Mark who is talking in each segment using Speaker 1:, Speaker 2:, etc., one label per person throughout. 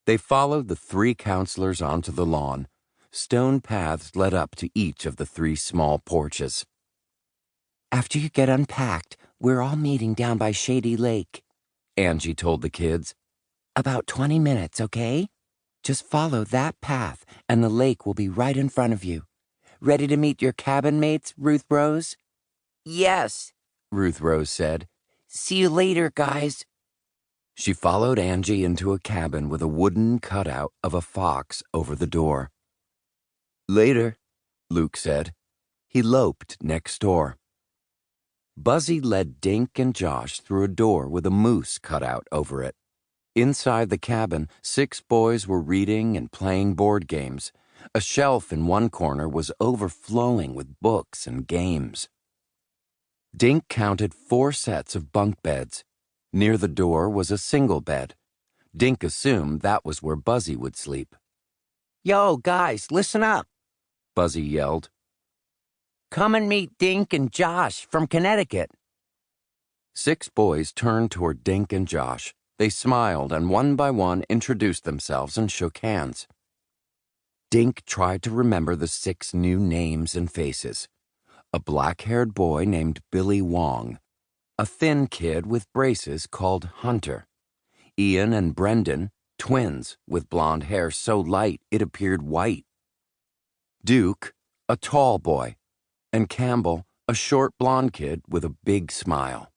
Speaker 1: They followed the three counselors onto the lawn. Stone paths led up to each of the three small porches.
Speaker 2: "After you get unpacked, we're all meeting down by Shady Lake,"
Speaker 1: Angie told the kids.
Speaker 2: "About 20 minutes, okay? Just follow that path, and the lake will be right in front of you. Ready to meet your cabin mates, Ruth Rose?"
Speaker 3: "Yes,"
Speaker 1: Ruth Rose said.
Speaker 2: "See you later, guys."
Speaker 1: She followed Angie into a cabin with a wooden cutout of a fox over the door. "Later," Luke said. He loped next door. Buzzy led Dink and Josh through a door with a moose cut out over it. Inside the cabin, 6 boys were reading and playing board games. A shelf in one corner was overflowing with books and games. Dink counted 4 sets of bunk beds. Near the door was a single bed. Dink assumed that was where Buzzy would sleep.
Speaker 3: "Yo, guys, listen up,"
Speaker 1: Buzzy yelled.
Speaker 3: "Come and meet Dink and Josh from Connecticut."
Speaker 1: 6 boys turned toward Dink and Josh. They smiled and one by one introduced themselves and shook hands. Dink tried to remember the 6 new names and faces. A black-haired boy named Billy Wong. A thin kid with braces called Hunter. Ian and Brendan, twins with blonde hair so light it appeared white. Duke, a tall boy. And Campbell, a short blonde kid with a big smile.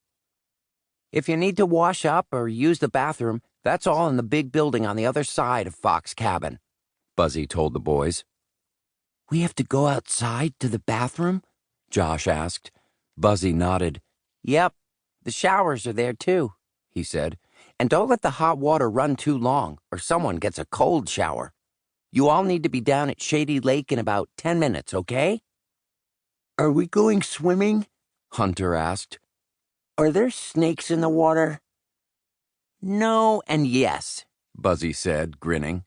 Speaker 3: "If you need to wash up or use the bathroom, that's all in the big building on the other side of Fox Cabin,"
Speaker 1: Buzzy told the boys.
Speaker 2: "We have to go outside to the bathroom?"
Speaker 1: Josh asked. Buzzy nodded.
Speaker 3: "Yep, the showers are there too," he said. "And don't let the hot water run too long or someone gets a cold shower. You all need to be down at Shady Lake in about 10 minutes, okay?"
Speaker 2: "Are we going swimming?"
Speaker 1: Hunter asked.
Speaker 2: "Are there snakes in the water?"
Speaker 3: "No and yes,"
Speaker 1: Buzzy said, grinning.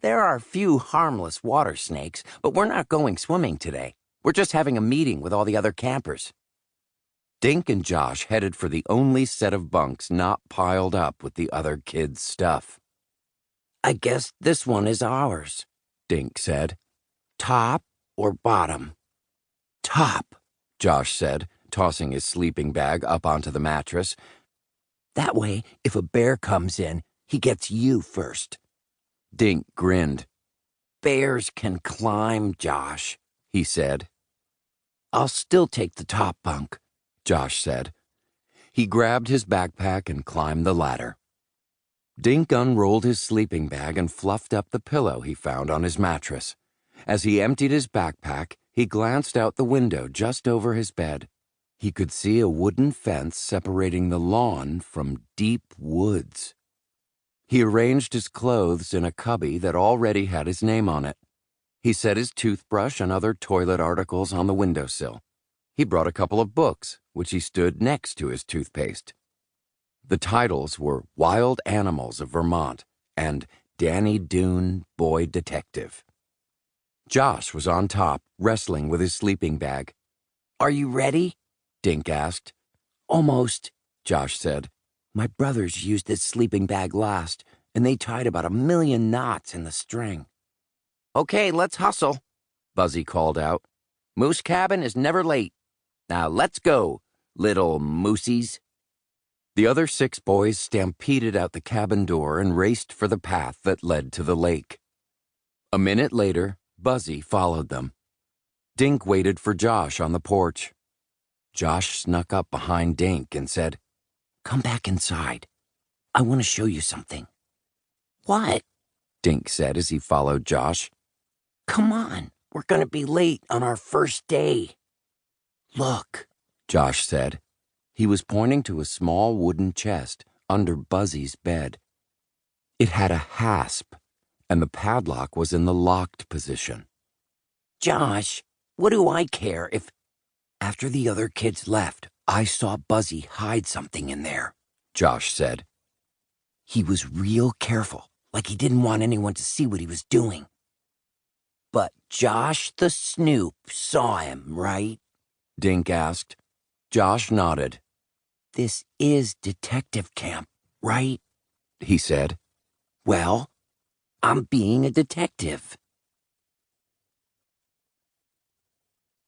Speaker 3: "There are a few harmless water snakes, but we're not going swimming today. We're just having a meeting with all the other campers."
Speaker 1: Dink and Josh headed for the only set of bunks not piled up with the other kids' stuff.
Speaker 2: "I guess this one is ours,"
Speaker 1: Dink said.
Speaker 2: "Top or bottom?"
Speaker 1: "Top," Josh said, tossing his sleeping bag up onto the mattress.
Speaker 2: "That way, if a bear comes in, he gets you first."
Speaker 1: Dink grinned.
Speaker 2: "Bears can climb, Josh,"
Speaker 1: he said.
Speaker 2: "I'll still take the top bunk,"
Speaker 1: Josh said. He grabbed his backpack and climbed the ladder. Dink unrolled his sleeping bag and fluffed up the pillow he found on his mattress. As he emptied his backpack, he glanced out the window just over his bed. He could see a wooden fence separating the lawn from deep woods. He arranged his clothes in a cubby that already had his name on it. He set his toothbrush and other toilet articles on the windowsill. He brought a couple of books, which he stood next to his toothpaste. The titles were Wild Animals of Vermont and Danny Doone, Boy Detective. Josh was on top, wrestling with his sleeping bag.
Speaker 2: "Are you ready?"
Speaker 1: Dink asked.
Speaker 2: "Almost,"
Speaker 1: Josh said.
Speaker 2: "My brothers used this sleeping bag last, and they tied about 1,000,000 knots in the string."
Speaker 3: "Okay, let's hustle,"
Speaker 1: Buzzy called out.
Speaker 3: "Moose Cabin is never late. Now let's go, little moosies."
Speaker 1: The other 6 boys stampeded out the cabin door and raced for the path that led to the lake. A minute later, Buzzy followed them. Dink waited for Josh on the porch. Josh snuck up behind Dink and said,
Speaker 2: "Come back inside. I want to show you something." "What?"
Speaker 1: Dink said as he followed Josh.
Speaker 2: "Come on, we're going to be late on our first day." "Look,"
Speaker 1: Josh said. He was pointing to a small wooden chest under Buzzy's bed. It had a hasp, and the padlock was in the locked position.
Speaker 2: "Josh, what do I care if—" "After the other kids left, I saw Buzzy hide something in there,"
Speaker 1: Josh said.
Speaker 2: "He was real careful, like he didn't want anyone to see what he was doing." "But Josh the Snoop saw him, right?"
Speaker 1: Dink asked. Josh nodded.
Speaker 2: "This is detective camp, right?"
Speaker 1: he said.
Speaker 2: "Well, I'm being a detective.